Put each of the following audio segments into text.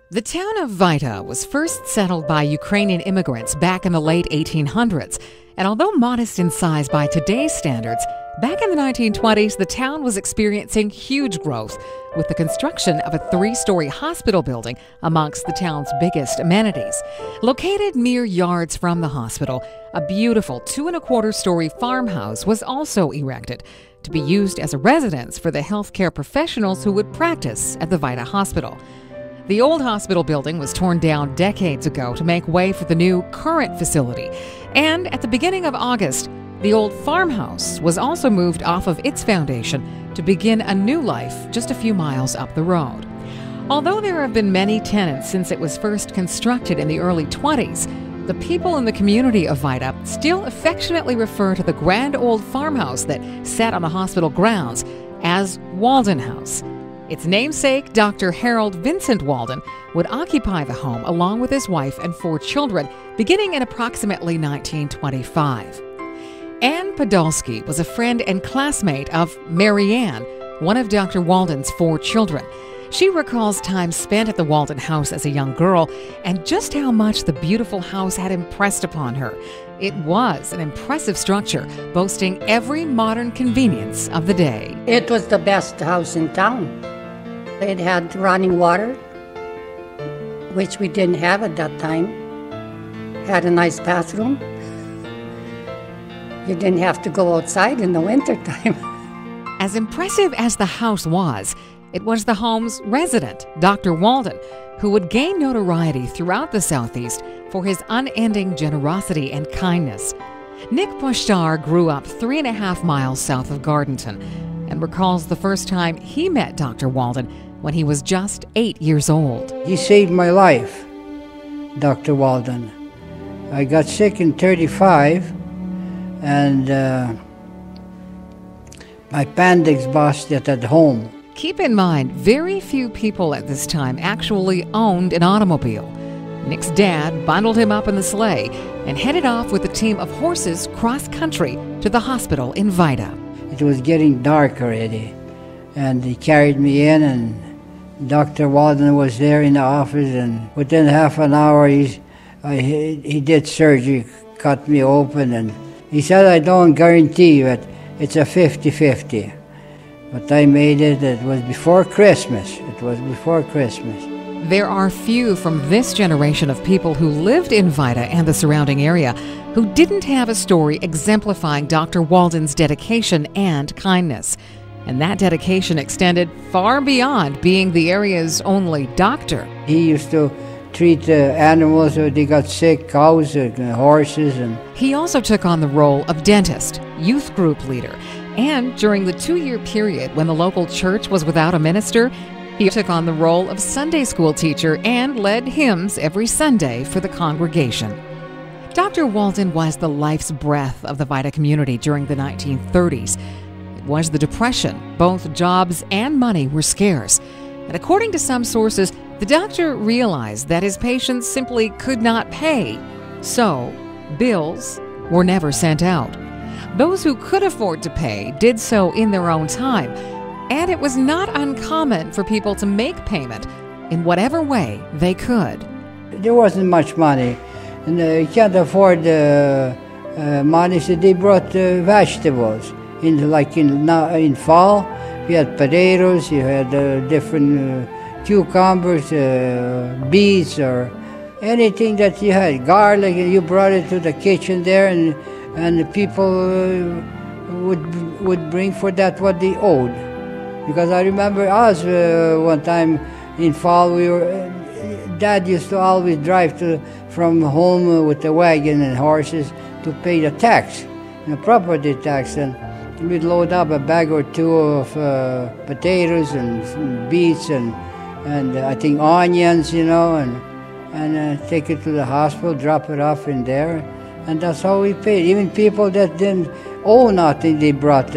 The town of Vita was first settled by Ukrainian immigrants back in the late 1800s, and although modest in size by today's standards, back in the 1920s the town was experiencing huge growth with the construction of a 3-story hospital building amongst the town's biggest amenities. Located mere yards from the hospital, a beautiful 2.25-story farmhouse was also erected to be used as a residence for the healthcare professionals who would practice at the Vita Hospital. The old hospital building was torn down decades ago to make way for the new current facility. And at the beginning of August, the old farmhouse was also moved off of its foundation to begin a new life just a few miles up the road. Although there have been many tenants since it was first constructed in the early 20s, the people in the community of Vita still affectionately refer to the grand old farmhouse that sat on the hospital grounds as Waldon House. Its namesake, Dr. Harold Vincent Waldon, would occupy the home along with his wife and 4 children beginning in approximately 1925. Anne Podolsky was a friend and classmate of Mary Ann, one of Dr. Waldon's 4 children. She recalls time spent at the Waldon House as a young girl and just how much the beautiful house had impressed upon her. It was an impressive structure, boasting every modern convenience of the day. It was the best house in town. It had running water, which we didn't have at that time. Had a nice bathroom. You didn't have to go outside in the wintertime. As impressive as the house was, it was the home's resident, Dr. Waldon, who would gain notoriety throughout the Southeast for his unending generosity and kindness. Nick Poshtar grew up 3.5 miles south of Gardenton and recalls the first time he met Dr. Waldon when he was just 8 years old. He saved my life, Dr. Waldon. I got sick in 35 and my appendix busted at home. Keep in mind, very few people at this time actually owned an automobile. Nick's dad bundled him up in the sleigh and headed off with a team of horses cross-country to the hospital in Vita. It was getting dark already, and he carried me in, and Dr. Waldon was there in the office, and within half an hour he did surgery, cut me open, and he said, "I don't guarantee you it. It's a 50-50. But I made it. It was before Christmas. It was before Christmas. There are few from this generation of people who lived in Vita and the surrounding area who didn't have a story exemplifying Dr. Waldon's dedication and kindness. And that dedication extended far beyond being the area's only doctor. He used to treat animals when they got sick, cows and horses. And he also took on the role of dentist, youth group leader, and during the 2-year period when the local church was without a minister, he took on the role of Sunday school teacher and led hymns every Sunday for the congregation. Dr. Waldon was the life's breath of the Vita community during the 1930s. It was the Depression. Both jobs and money were scarce. And according to some sources, the doctor realized that his patients simply could not pay. So, bills were never sent out. Those who could afford to pay did so in their own time, and it was not uncommon for people to make payment in whatever way they could. There wasn't much money, and you can't afford money, so they brought vegetables. In fall, you had potatoes, you had different cucumbers, beets, or anything that you had, garlic, and you brought it to the kitchen there, and the people would bring for that what they owed. Because I remember us one time in fall, Dad used to always drive from home with the wagon and horses to pay the tax, the property tax, and we'd load up a bag or 2 of potatoes and beets and I think onions, and take it to the hospital, drop it off in there. And that's how we paid. Even people that didn't owe nothing, they brought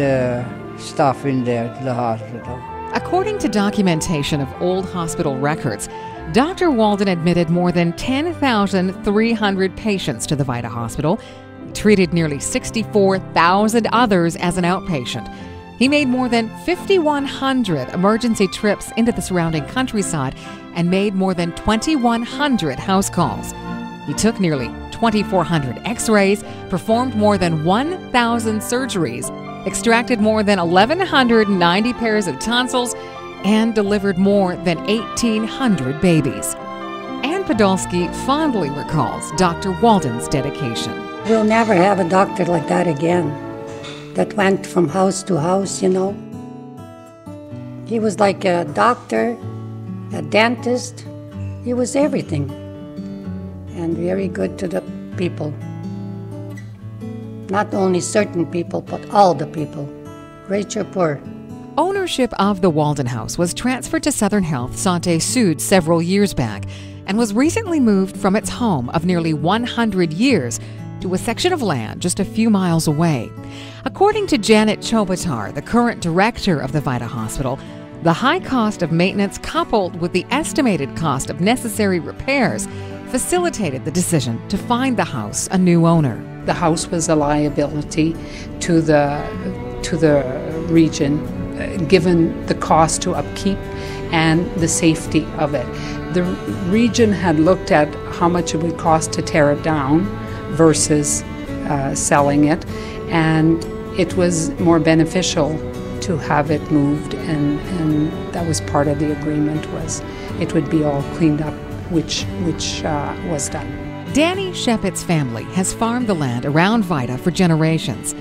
stuff in there to the hospital. According to documentation of old hospital records, Dr. Waldon admitted more than 10,300 patients to the Vita Hospital. He treated nearly 64,000 others as an outpatient. He made more than 5,100 emergency trips into the surrounding countryside and made more than 2,100 house calls. He took nearly 2,400 x-rays, performed more than 1,000 surgeries, extracted more than 1,190 pairs of tonsils, and delivered more than 1,800 babies. Ann Podolsky fondly recalls Dr. Waldon's dedication. We'll never have a doctor like that again, that went from house to house, you know. He was like a doctor, a dentist. He was everything, and very good to the people. Not only certain people, but all the people, rich or poor. Ownership of the Waldon House was transferred to Southern Health Santé Sud several years back and was recently moved from its home of nearly 100 years to a section of land just a few miles away. According to Janet Chobatar, the current director of the Vita Hospital, the high cost of maintenance coupled with the estimated cost of necessary repairs facilitated the decision to find the house a new owner. The house was a liability to the region, given the cost to upkeep and the safety of it. The region had looked at how much it would cost to tear it down versus selling it, and it was more beneficial to have it moved, and that was part of the agreement, was it would be all cleaned up, which was done. Danny Sheppett's family has farmed the land around Vita for generations.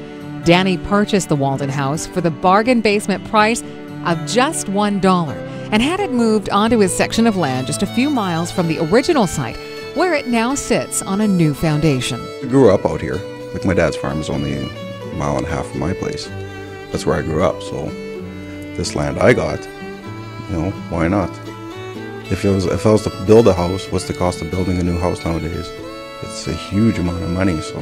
Danny purchased the Waldon House for the bargain basement price of just $1 and had it moved onto his section of land just a few miles from the original site, where it now sits on a new foundation. I grew up out here. Like, my dad's farm is only a mile and a half from my place. That's where I grew up, so this land I got, you know, why not? If I was to build a house, what's the cost of building a new house nowadays? It's a huge amount of money, so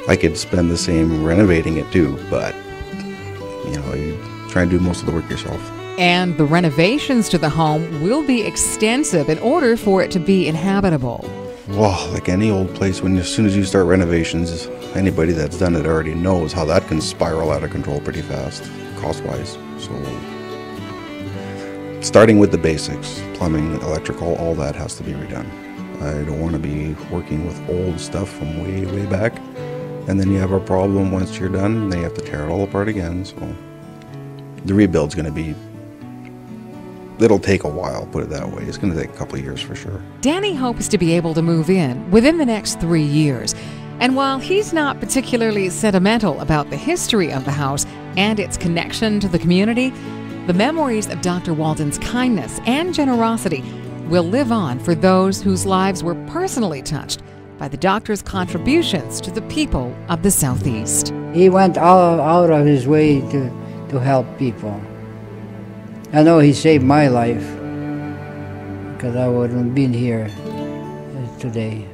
I could spend the same renovating it too, but you know, you try and do most of the work yourself. And the renovations to the home will be extensive in order for it to be inhabitable. Well, like any old place, as soon as you start renovations, anybody that's done it already knows how that can spiral out of control pretty fast, cost-wise. So, starting with the basics, plumbing, electrical, all that has to be redone. I don't want to be working with old stuff from way, way back, and then you have a problem once you're done, then you have to tear it all apart again. So, the rebuild's going to be, it'll take a while, put it that way. It's going to take a couple of years for sure. Danny hopes to be able to move in within the next 3 years. And while he's not particularly sentimental about the history of the house and its connection to the community, the memories of Dr. Waldon's kindness and generosity will live on for those whose lives were personally touched by the doctor's contributions to the people of the Southeast. He went out of his way to help people. I know he saved my life, because I wouldn't have been here today.